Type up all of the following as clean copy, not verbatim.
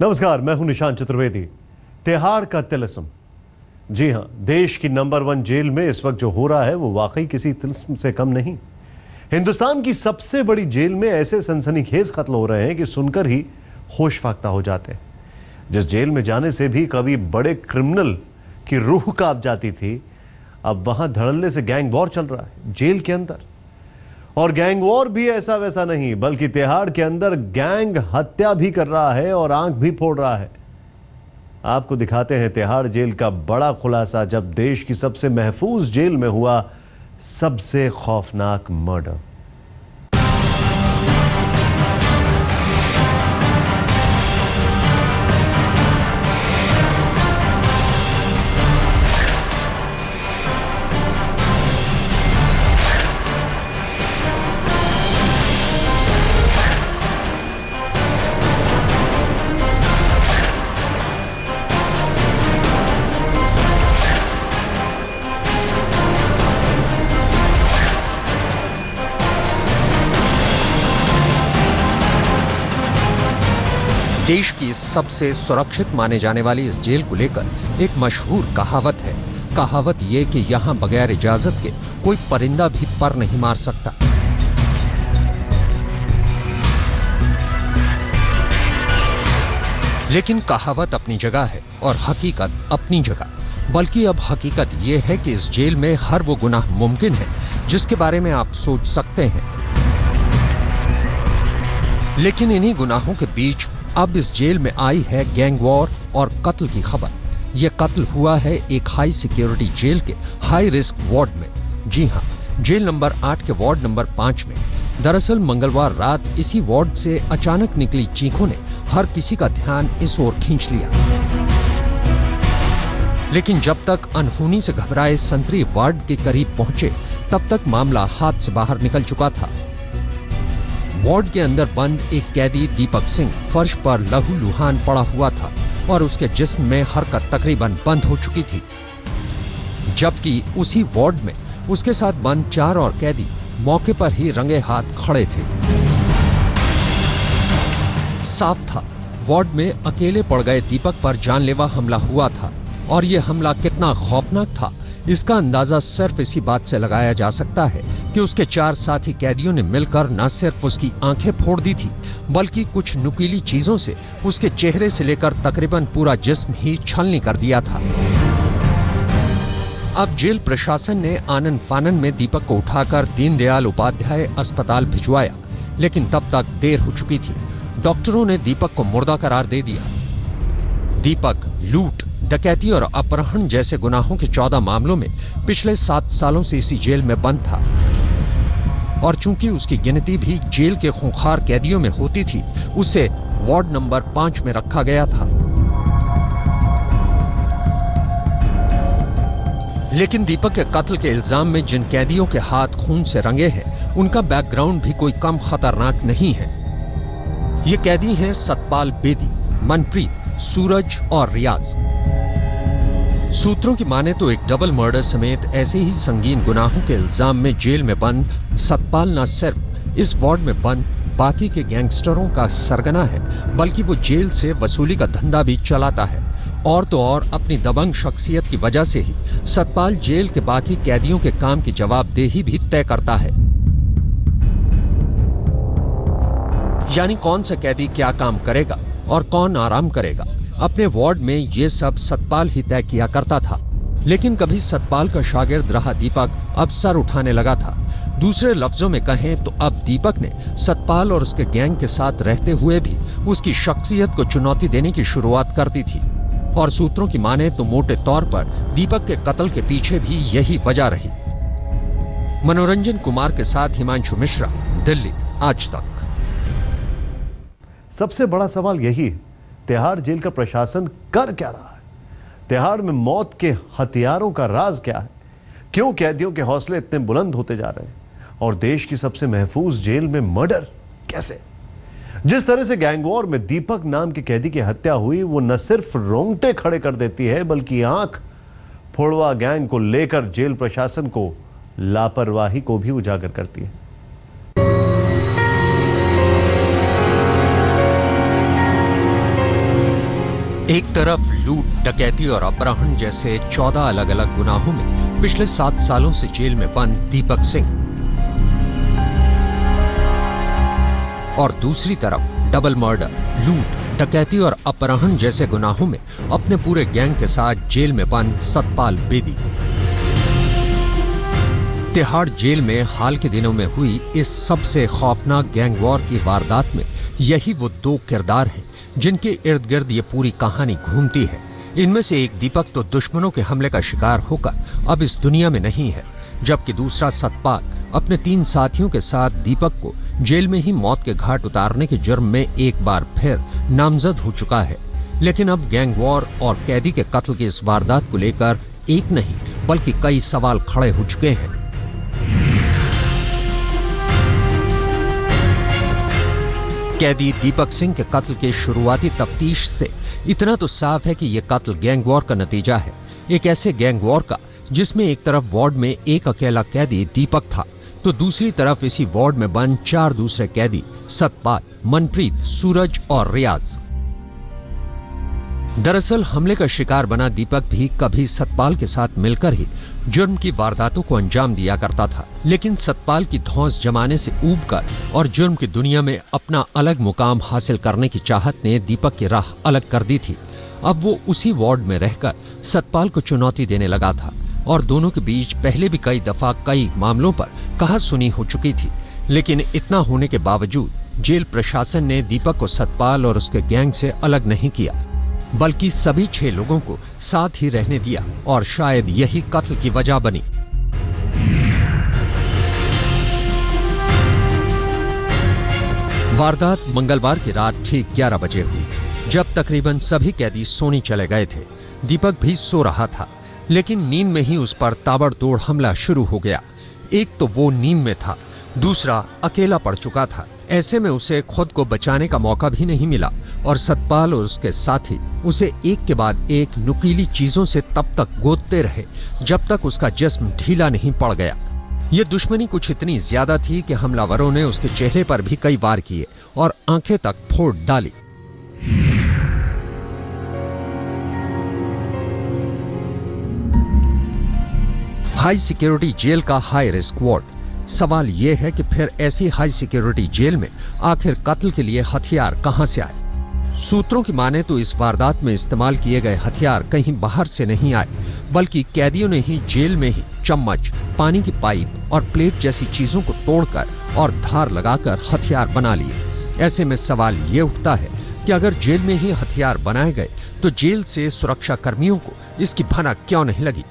नमस्कार, मैं हूं निशांत चतुर्वेदी। तिहाड़ का तिलिस्म। जी हां, देश की नंबर 1 जेल में इस वक्त जो हो रहा है वो वाकई किसी तिलिस्म से कम नहीं। हिंदुस्तान की सबसे बड़ी जेल में ऐसे सनसनीखेज कत्ल हो रहे हैं कि सुनकर ही होश फाख्ता हो जाते हैं। जिस जेल में जाने से भी कभी बड़े क्रिमिनल की रूह कांप जाती थी, अब वहां धड़ल्ले से गैंग वॉर चल रहा है जेल के अंदर। और गैंग वॉर भी ऐसा वैसा नहीं, बल्कि तिहाड़ के अंदर गैंग हत्या भी कर रहा है और आंख भी फोड़ रहा है। आपको दिखाते हैं तिहाड़ जेल का बड़ा खुलासा, जब देश की सबसे महफूज जेल में हुआ सबसे खौफनाक मर्डर। देश की सबसे सुरक्षित माने जाने वाली इस जेल को लेकर एक मशहूर कहावत है। कहावत ये कि यहां बगैर इजाजत के कोई परिंदा भी पर नहीं मार सकता। लेकिन कहावत अपनी जगह है और हकीकत अपनी जगह। बल्कि अब हकीकत ये है कि इस जेल में हर वो गुनाह मुमकिन है जिसके बारे में आप सोच सकते हैं। लेकिन इन्हीं गुनाहों के बीच अब इस जेल में आई है गैंग वॉर और कत्ल की खबर। यह कत्ल हुआ है एक हाई सिक्योरिटी जेल के हाई रिस्क वार्ड में। जी हां, जेल नंबर 8 के वार्ड नंबर 5 में। दरअसल मंगलवार रात इसी वार्ड से अचानक निकली चीखों ने हर किसी का ध्यान इस ओर खींच लिया। लेकिन जब तक अनहोनी से घबराए संतरी वार्ड के करीब पहुंचे, तब तक मामला हाथ से बाहर निकल चुका था। वार्ड के अंदर बंद एक कैदी दीपक सिंह फर्श पर लहूलुहान पड़ा हुआ था और उसके जिस्म में हरकत तकरीबन बंद हो चुकी थी। जबकि उसी वार्ड में उसके साथ बंद 4 और कैदी मौके पर ही रंगे हाथ खड़े थे। साफ था, वार्ड में अकेले पड़ गए दीपक पर जानलेवा हमला हुआ था। और यह हमला कितना खौफनाक था, इसका अंदाजा सिर्फ इसी बात से लगाया जा सकता है कि उसके 4 साथी कैदियों ने मिलकर न सिर्फ उसकी आंखें फोड़ दी थी, बल्कि कुछ नुकीली चीजों से उसके चेहरे से लेकर तकरीबन पूरा जिस्म ही छलनी कर दिया था। अब जेल प्रशासन ने आनन फानन में दीपक को उठाकर दीनदयाल उपाध्याय अस्पताल भिजवाया, लेकिन तब तक देर हो चुकी थी। डॉक्टरों ने दीपक को मुर्दा करार दे दिया। दीपक लूट, डकैती और अपहरण जैसे गुनाहों के 14 मामलों में पिछले 7 सालों से इसी जेल में बंद था। और चूंकि उसकी गिनती भी जेल के खूंखार कैदियों में होती थी, उसे वार्ड नंबर 5 में रखा गया था। लेकिन दीपक के कत्ल के इल्जाम में जिन कैदियों के हाथ खून से रंगे हैं, उनका बैकग्राउंड भी कोई कम खतरनाक नहीं है। ये कैदी हैं सतपाल बेदी, मनप्रीत, सूरज और रियाज। सूत्रों की माने तो एक डबल मर्डर समेत ऐसे ही संगीन गुनाहों के इल्जाम में जेल में बंद सतपाल न सिर्फ इस वार्ड में बंद बाकी के गैंगस्टरों का सरगना है, बल्कि वो जेल से वसूली का धंधा भी चलाता है। और तो और अपनी दबंग शख्सियत की वजह से ही सतपाल जेल के बाकी कैदियों के काम की जवाबदेही भी तय करता है। यानी कौन सा कैदी क्या काम करेगा और कौन आराम करेगा, अपने वार्ड में ये सब सतपाल ही तय किया करता था। लेकिन कभी सतपाल का शागिर्द रहा दीपक अब सर उठाने लगा था। दूसरे लफ्जों में कहें तो अब दीपक ने सतपाल और उसके गैंग के साथ रहते हुए भी उसकी शख्सियत को चुनौती देने की शुरुआत कर दी थी। और सूत्रों की माने तो मोटे तौर पर दीपक के कत्ल के पीछे भी यही वजह रही। मनोरंजन कुमार के साथ हिमांशु मिश्रा, दिल्ली, आज तक। सबसे बड़ा सवाल यही है, तिहाड़ जेल का प्रशासन कर क्या रहा है? तिहाड़ में मौत के हथियारों का राज क्या है? क्यों कैदियों के हौसले इतने बुलंद होते जा रहे हैं? और देश की सबसे महफूज जेल में मर्डर कैसे? जिस तरह से गैंग वॉर में दीपक नाम के कैदी की हत्या हुई, वो न सिर्फ रोंगटे खड़े कर देती है, बल्कि आंख फोड़वा गैंग को लेकर जेल प्रशासन को लापरवाही को भी उजागर करती है। एक तरफ लूट, डकैती और अपहरण जैसे 14 अलग अलग गुनाहों में पिछले 7 सालों से जेल में बंद दीपक सिंह, और दूसरी तरफ डबल मर्डर, लूट, डकैती और अपहरण जैसे गुनाहों में अपने पूरे गैंग के साथ जेल में बंद सतपाल बेदी। तिहाड़ जेल में हाल के दिनों में हुई इस सबसे खौफनाक गैंग वॉर की वारदात में यही वो 2 किरदार हैं जिनके इर्द गिर्द ये पूरी कहानी घूमती है। इनमें से एक दीपक तो दुश्मनों के हमले का शिकार होकर अब इस दुनिया में नहीं है, जबकि दूसरा सतपाल अपने 3 साथियों के साथ दीपक को जेल में ही मौत के घाट उतारने के जुर्म में एक बार फिर नामजद हो चुका है। लेकिन अब गैंग वॉर और कैदी के कत्ल की इस वारदात को लेकर एक नहीं बल्कि कई सवाल खड़े हो चुके हैं। कैदी दीपक सिंह के कत्ल के शुरुआती तफ्तीश से इतना तो साफ है कि यह कत्ल गैंग वॉर का नतीजा है। एक ऐसे गैंग वॉर का जिसमें एक तरफ वार्ड में एक अकेला कैदी दीपक था, तो दूसरी तरफ इसी वार्ड में बंद 4 दूसरे कैदी सतपाल, मनप्रीत, सूरज और रियाज। दरअसल हमले का शिकार बना दीपक भी कभी सतपाल के साथ मिलकर ही जुर्म की वारदातों को अंजाम दिया करता था, लेकिन सतपाल की धौंस जमाने से ऊबकर और जुर्म की दुनिया में अपना अलग मुकाम हासिल करने की चाहत ने दीपक की राह अलग कर दी थी। अब वो उसी वार्ड में रहकर सतपाल को चुनौती देने लगा था और दोनों के बीच पहले भी कई दफा कई मामलों पर कहासुनी हो चुकी थी। लेकिन इतना होने के बावजूद जेल प्रशासन ने दीपक को सतपाल और उसके गैंग से अलग नहीं किया, बल्कि सभी 6 लोगों को साथ ही रहने दिया और शायद यही कत्ल की वजह बनी। वारदात मंगलवार की रात ठीक 11 बजे हुई, जब तकरीबन सभी कैदी सोने चले गए थे। दीपक भी सो रहा था, लेकिन नींद में ही उस पर ताबड़तोड़ हमला शुरू हो गया। एक तो वो नींद में था, दूसरा अकेला पड़ चुका था। ऐसे में उसे खुद को बचाने का मौका भी नहीं मिला और सतपाल और उसके साथी उसे एक के बाद एक नुकीली चीजों से तब तक गोदते रहे जब तक उसका जिस्म ढीला नहीं पड़ गया। ये दुश्मनी कुछ इतनी ज्यादा थी कि हमलावरों ने उसके चेहरे पर भी कई वार किए और आंखें तक फोड़ डाली। हाई सिक्योरिटी जेल का हाई रिस्क वार्ड। सवाल यह है कि फिर ऐसी हाई सिक्योरिटी जेल में आखिर कत्ल के लिए हथियार कहां से आए? सूत्रों की माने तो इस वारदात में इस्तेमाल किए गए हथियार कहीं बाहर से नहीं आए, बल्कि कैदियों ने ही जेल में ही चम्मच, पानी की पाइप और प्लेट जैसी चीजों को तोड़कर और धार लगाकर हथियार बना लिए। ऐसे में सवाल ये उठता है कि अगर जेल में ही हथियार बनाए गए तो जेल से सुरक्षा कर्मियों को इसकी भनक क्यों नहीं लगी?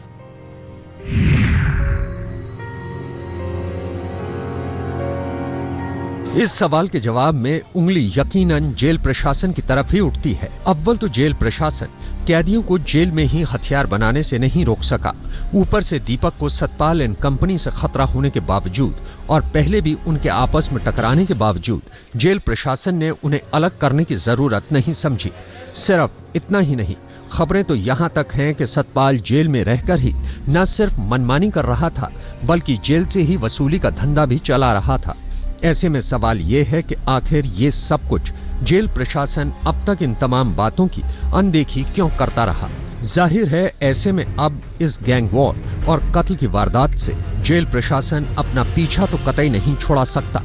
इस सवाल के जवाब में उंगली यकीनन जेल प्रशासन की तरफ ही उठती है। अव्वल तो जेल प्रशासन कैदियों को जेल में ही हथियार बनाने से नहीं रोक सका, ऊपर से दीपक को सतपाल एंड कंपनी से खतरा होने के बावजूद और पहले भी उनके आपस में टकराने के बावजूद जेल प्रशासन ने उन्हें अलग करने की जरूरत नहीं समझी। सिर्फ इतना ही नहीं, खबरें तो यहाँ तक हैं कि सतपाल जेल में रहकर ही न सिर्फ मनमानी कर रहा था, बल्कि जेल से ही वसूली का धंधा भी चला रहा था। ऐसे में सवाल ये है कि आखिर ये सब कुछ जेल प्रशासन अब तक इन तमाम बातों की अनदेखी क्यों करता रहा? जाहिर है ऐसे में अब इस गैंग वॉर और कत्ल की वारदात से जेल प्रशासन अपना पीछा तो कतई नहीं छोड़ा सकता।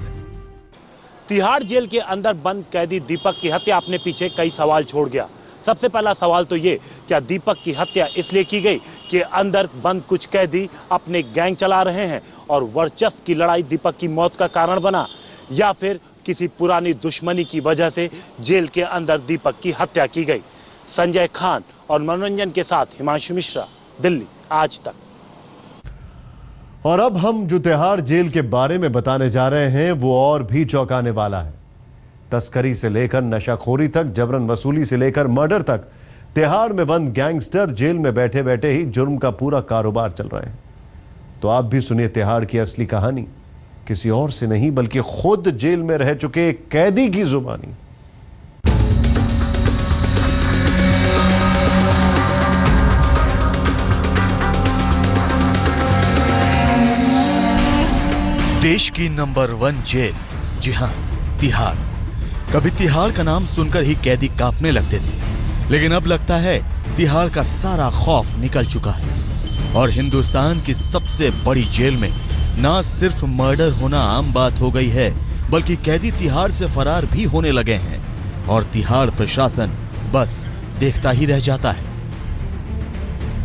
तिहाड़ जेल के अंदर बंद कैदी दीपक की हत्या अपने पीछे कई सवाल छोड़ गया। सबसे पहला सवाल तो ये, क्या दीपक की हत्या इसलिए की गई कि अंदर बंद कुछ कैदी अपने गैंग चला रहे हैं और वर्चस्व की लड़ाई दीपक की मौत का कारण बना, या फिर किसी पुरानी दुश्मनी की वजह से जेल के अंदर दीपक की हत्या की गई? संजय खान और मनोरंजन के साथ हिमांशु मिश्रा, दिल्ली आज तक। और अब हम जो तिहाड़ जेल के बारे में बताने जा रहे हैं वो और भी चौंकाने वाला है। तस्करी से लेकर नशाखोरी तक, जबरन वसूली से लेकर मर्डर तक, तिहाड़ में बंद गैंगस्टर जेल में बैठे बैठे ही जुर्म का पूरा कारोबार चल रहा है। तो आप भी सुनिए तिहाड़ की असली कहानी, किसी और से नहीं बल्कि खुद जेल में रह चुके एक कैदी की जुबानी। देश की नंबर 1 जेल, जी हां, तिहाड़। कभी तिहाड़ का नाम सुनकर ही कैदी कांपने लगते थे, लेकिन अब लगता है तिहाड़ का सारा खौफ निकल चुका है और हिंदुस्तान की सबसे बड़ी जेल में ना सिर्फ मर्डर होना आम बात हो गई है, बल्कि कैदी तिहाड़ से फरार भी होने लगे हैं और तिहाड़ प्रशासन बस देखता ही रह जाता है।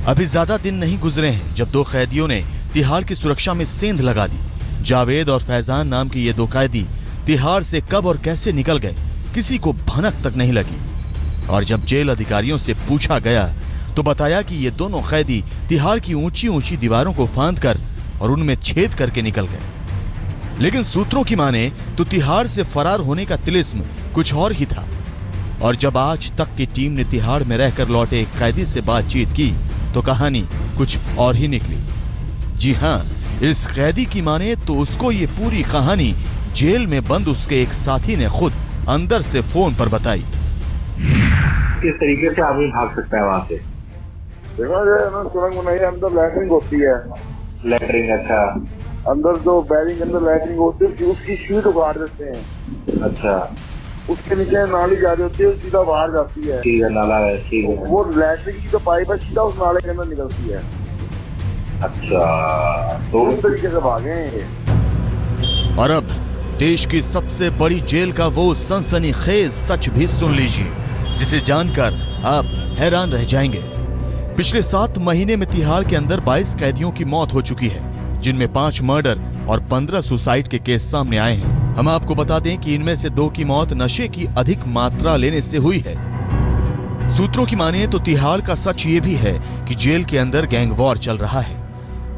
अभी ज्यादा दिन नहीं गुजरे हैं जब दो कैदियों ने तिहाड़ की सुरक्षा में सेंध लगा दी। जावेद और फैजान नाम के ये दो कैदी तिहाड़ से कब और कैसे निकल गए किसी को भनक तक नहीं लगी और जब जेल अधिकारियों से पूछा गया तो बताया कि ये दोनों कैदी तिहाड़ की ऊंची ऊंची दीवारों को फांदकर और उनमें छेद करके निकल गए। लेकिन सूत्रों की माने तो तिहाड़ से फरार होने का तिलिस्म कुछ और ही था और जब आज तक की टीम ने तिहाड़ में रहकर लौटे एक कैदी से बातचीत की तो कहानी कुछ और ही निकली। जी हाँ, इस कैदी की माने तो उसको ये पूरी कहानी जेल में बंद उसके एक साथी ने खुद अंदर से फोन पर बताई। किस तरीके से आदमी भाग सकता है वहाँ से? देखो ना, सुरंग बनाई है, अंदर लैटरिंग होती है। लैटरिंग? अच्छा। अंदर जो बैरिंग के अंदर लैटरिंग होती है उसकी शीट उखाड़ देते हैं। अच्छा। उसके नीचे नाली जा रही होती है, सीधा बाहर जाती है। ठीक है, नाला है, ठीक है। वो लैटरिंग की जो पाइप है सीधा उस नाले के अंदर निकलती है। अच्छा, तो उस तरीके से भागे हैं ये। और अब देश की सबसे बड़ी जेल का वो सनसनीखेज सच भी सुन लीजिए जिसे जानकर आप हैरान रह जाएंगे। पिछले 7 महीने में तिहाड़ के अंदर 22 कैदियों की मौत हो चुकी है, जिनमें 5 मर्डर और 15 सुसाइड के केस सामने आए हैं। हम आपको बता दें कि इनमें से 2 की मौत नशे की अधिक मात्रा लेने से हुई है। सूत्रों की माने तो तिहाड़ का सच ये भी है कि जेल के अंदर गैंग वॉर चल रहा है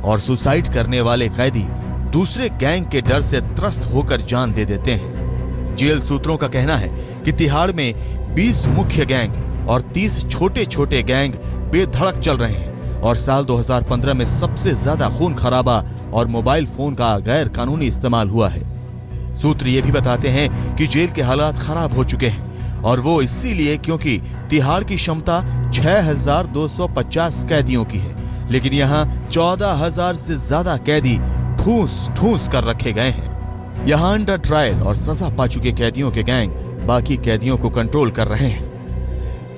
और सुसाइड करने वाले कैदी दूसरे गैंग के डर से त्रस्त होकर जान दे देते हैं। जेल सूत्रों का कहना है कि तिहाड़ में 20 मुख्य गैंग और 30 छोटे छोटे गैंग बेधड़क चल रहे हैं और साल 2015 में सबसे ज्यादा खून खराबा और मोबाइल फोन का गैर कानूनी इस्तेमाल हुआ है। सूत्र ये भी बताते हैं कि जेल के हालात खराब हो चुके हैं और वो इसीलिए क्योंकि तिहाड़ की क्षमता 6250 कैदियों की है, लेकिन यहाँ 14000 से ज्यादा कैदी ठूस ठूस कर रखे गए हैं। यहाँ अंडर ट्रायल और सजा पा चुके कैदियों के गैंग बाकी कैदियों को कंट्रोल कर रहे हैं।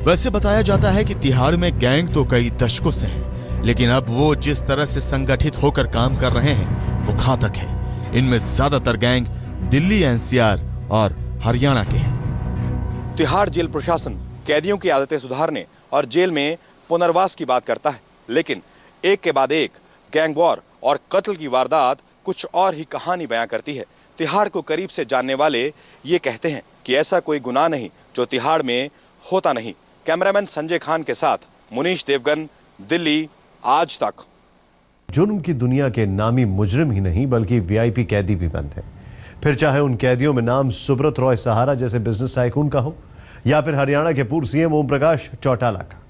वैसे बताया जाता है कि तिहाड़ में गैंग तो कई दशकों से हैं, लेकिन अब वो जिस तरह से संगठित होकर काम कर रहे हैं वो घातक है। इनमें ज्यादातर गैंग दिल्ली एनसीआर और हरियाणा के हैं। तिहाड़ जेल प्रशासन कैदियों की आदतें सुधारने और जेल में पुनर्वास की बात करता है, लेकिन एक के बाद एक गैंग वॉर और कत्ल की वारदात कुछ और ही कहानी बयां करती है। तिहाड़ को करीब से जानने वाले ये कहते हैं कि ऐसा कोई गुनाह नहीं जो तिहाड़ में होता नहीं। कैमरामैन संजय खान के साथ मुनीश देवगन, दिल्ली, आज तक। जुर्म की दुनिया के नामी मुजरिम ही नहीं बल्कि वीआईपी कैदी भी बंद हैं। फिर चाहे उन कैदियों में नाम सुब्रत रॉय सहारा जैसे बिजनेस टाइकून का हो या फिर हरियाणा के पूर्व सीएम ओम प्रकाश चौटाला का।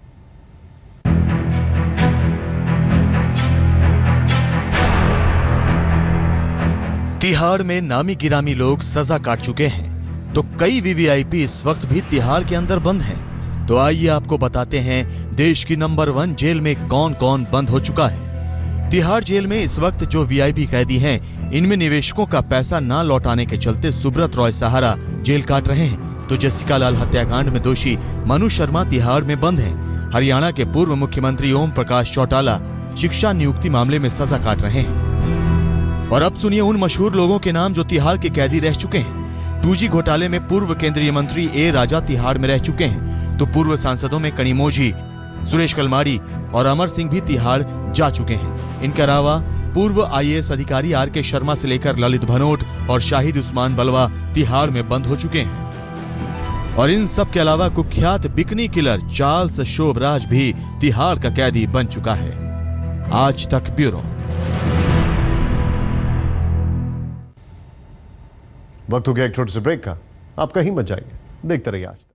तिहाड़ में नामी गिरामी लोग सजा काट चुके हैं तो कई वीवीआईपी इस वक्त भी तिहाड़ के अंदर बंद हैं। तो आइए आपको बताते हैं देश की नंबर 1 जेल में कौन कौन बंद हो चुका है। तिहाड़ जेल में इस वक्त जो वीआईपी कैदी हैं, इनमें निवेशकों का पैसा ना लौटाने के चलते सुब्रत रॉय सहारा जेल काट रहे हैं, तो जसिका लाल हत्याकांड में दोषी मनु शर्मा तिहाड़ में बंद हैं। हरियाणा के पूर्व मुख्यमंत्री ओम प्रकाश चौटाला शिक्षा नियुक्ति मामले में सजा काट रहे हैं। और अब सुनिए उन मशहूर लोगों के नाम जो तिहाड़ के कैदी रह चुके हैं। 2G घोटाले में पूर्व केंद्रीय मंत्री ए राजा तिहाड़ में रह चुके हैं, तो पूर्व सांसदों में कनिमोझी, सुरेश कलमाड़ी और अमर सिंह भी तिहाड़ जा चुके हैं। इनके अलावा पूर्व आईएएस अधिकारी आर.के. शर्मा से लेकर ललित भनोट और शाहिद उस्मान बलवा तिहाड़ में बंद हो चुके हैं। और इन सब के अलावा कुख्यात बिकनी किलर चार्ल्स शोभराज भी तिहाड़ का कैदी बन चुका है। आज तक ब्यूरो। वक्त हो गया एक छोटे से ब्रेक का। आप कहीं मत जाइए, देखते रहिए आज तक।